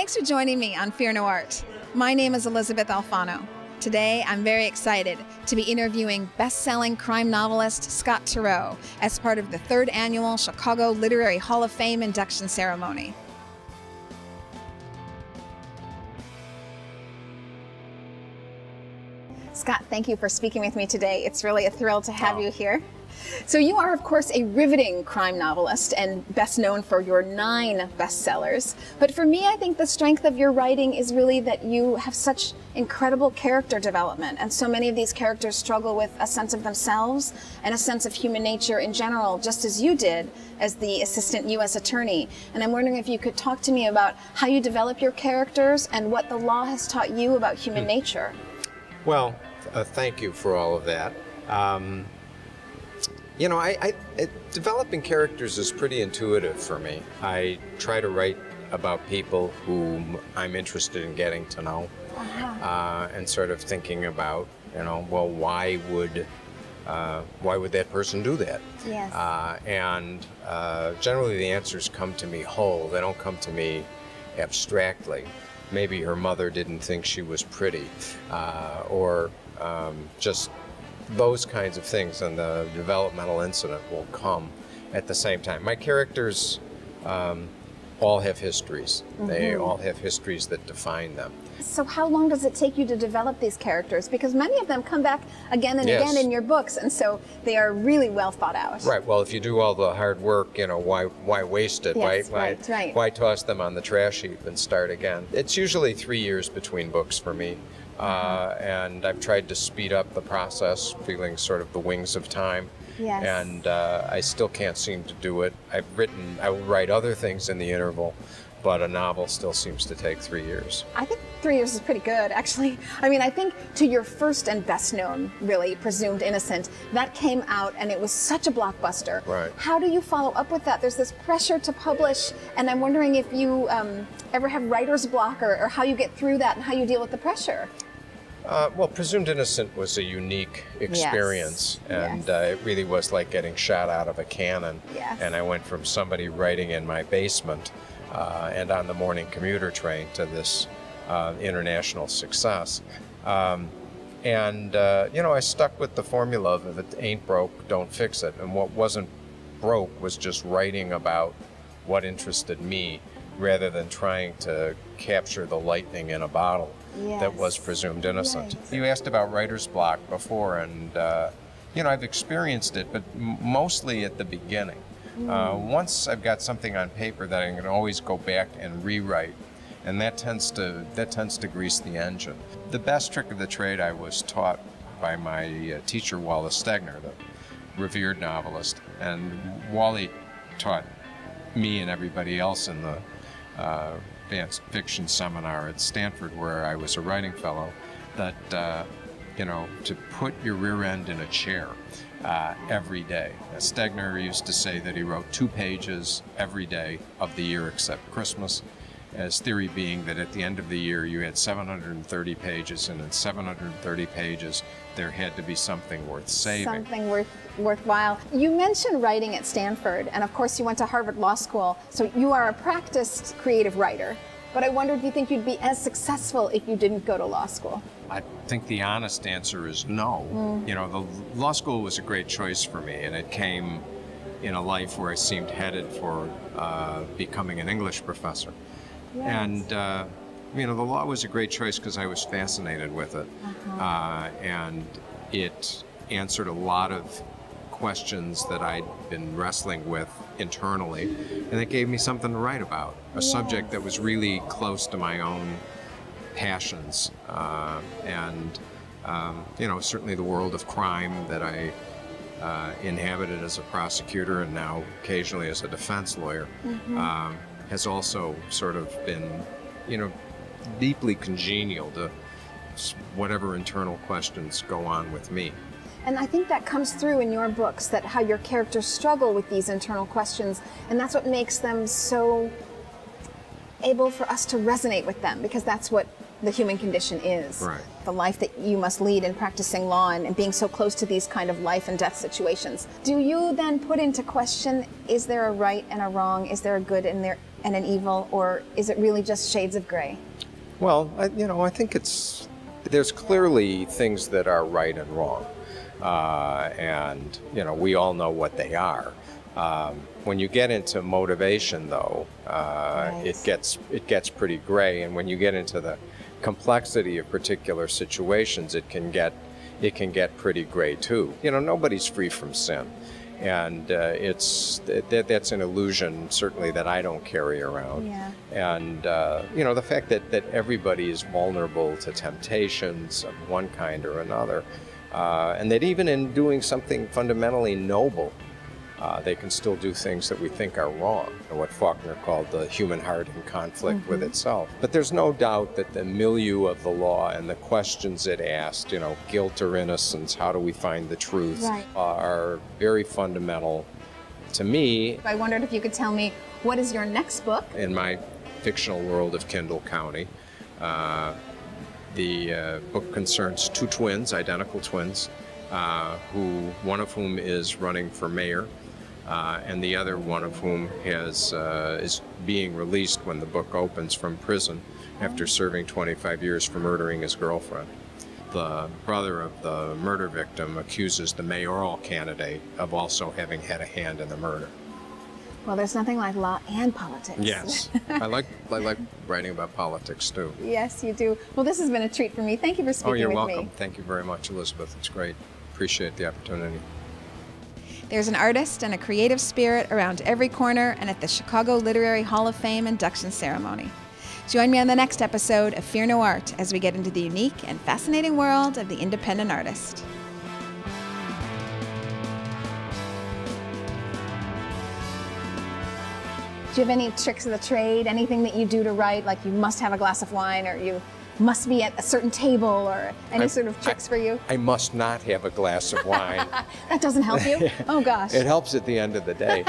Thanks for joining me on Fear No Art. My name is Elizabeth Alfano. Today, I'm very excited to be interviewing best-selling crime novelist Scott Turow as part of the 3rd annual Chicago Literary Hall of Fame induction ceremony. Scott, thank you for speaking with me today. It's really a thrill to have you here. So you are, of course, a riveting crime novelist and best known for your 9 bestsellers. But for me, I think the strength of your writing is really that you have such incredible character development. And so many of these characters struggle with a sense of themselves and a sense of human nature in general, just as you did as the assistant U.S. attorney. And I'm wondering if you could talk to me about how you develop your characters and what the law has taught you about human nature. Well, thank you for all of that. You know, developing characters is pretty intuitive for me. I try to write about people whom I'm interested in getting to know, and sort of thinking about, you know, well, why would that person do that? Yes. Generally the answers come to me whole. They don't come to me abstractly. Maybe her mother didn't think she was pretty, or just those kinds of things, and the developmental incident will come at the same time. My characters all have histories. They all have histories that define them. So how long does it take you to develop these characters? Because many of them come back again and again in your books, and so they are really well thought out. Right. Well, if you do all the hard work, you know, why waste it? Yes, right. Why toss them on the trash heap and start again? It's usually 3 years between books for me. And I've tried to speed up the process, feeling sort of the wings of time. Yes. And I still can't seem to do it. I will write other things in the interval, but a novel still seems to take 3 years. I think 3 years is pretty good, actually. I mean, I think to your first and best known, really, Presumed Innocent, that came out and it was such a blockbuster. Right. How do you follow up with that? There's this pressure to publish, and I'm wondering if you ever have writer's block, or how you get through that and how you deal with the pressure. Well, Presumed Innocent was a unique experience, and it really was like getting shot out of a cannon. Yes. And I went from somebody writing in my basement and on the morning commuter train to this international success. You know, I stuck with the formula of if it ain't broke, don't fix it. And what wasn't broke was just writing about what interested me, rather than trying to capture the lightning in a bottle that was Presumed Innocent. Right. You asked about writer's block before, and you know, I've experienced it, but mostly at the beginning. Once I've got something on paper that I can always go back and rewrite, and that tends to grease the engine. The best trick of the trade I was taught by my teacher, Wallace Stegner, the revered novelist, and Wally taught me and everybody else in the advanced fiction seminar at Stanford, where I was a writing fellow, that you know, to put your rear end in a chair every day. Stegner used to say that he wrote 2 pages every day of the year except Christmas, his theory being that at the end of the year you had 730 pages, and in 730 pages there had to be something worth saving. Something worthwhile. You mentioned writing at Stanford, and of course you went to Harvard Law School, so you are a practiced creative writer. But I wondered if you think you'd be as successful if you didn't go to law school. I think the honest answer is no. You know, the law school was a great choice for me, and it came in a life where I seemed headed for becoming an English professor. Yes. And you know, the law was a great choice because I was fascinated with it, and it answered a lot of questions that I'd been wrestling with internally, and it gave me something to write about, a subject that was really close to my own passions, and you know, certainly the world of crime that I inhabited as a prosecutor and now occasionally as a defense lawyer has also sort of been, you know, deeply congenial to whatever internal questions go on with me. And I think that comes through in your books, that how your characters struggle with these internal questions, and that's what makes them so able for us to resonate with them, because that's what the human condition is. Right. The life that you must lead in practicing law and being so close to these kind of life and death situations. Do you then put into question, is there a right and a wrong? Is there a good and and an evil, or is it really just shades of gray? Well, I think there's clearly things that are right and wrong, and we all know what they are. When you get into motivation, though, Right. it gets pretty gray, and when you get into the complexity of particular situations, it can get pretty gray too. Nobody's free from sin, and that's an illusion certainly that I don't carry around. Yeah. And the fact that everybody is vulnerable to temptations of one kind or another, and that even in doing something fundamentally noble, they can still do things that we think are wrong, what Faulkner called the human heart in conflict with itself. But there's no doubt that the milieu of the law and the questions it asked, guilt or innocence, how do we find the truth, Right. are very fundamental to me. I wondered if you could tell me, what is your next book? In my fictional world of Kendall County, the book concerns two twins, identical twins, one of whom is running for mayor, and the other one of whom is being released when the book opens from prison after serving 25 years for murdering his girlfriend. The brother of the murder victim accuses the mayoral candidate of also having had a hand in the murder. Well, there's nothing like law and politics. Yes, I like writing about politics too. Yes, you do. Well, this has been a treat for me. Thank you for speaking with me. Oh, you're welcome. Thank you very much, Elizabeth. It's great. Appreciate the opportunity. There's an artist and a creative spirit around every corner and at the Chicago Literary Hall of Fame induction ceremony. Join me on the next episode of Fear No Art as we get into the unique and fascinating world of the independent artist. Do you have any tricks of the trade, anything that you do to write, like you must have a glass of wine or you must be at a certain table, or any sort of tricks for you? I must not have a glass of wine. That doesn't help you? Oh gosh. It helps at the end of the day.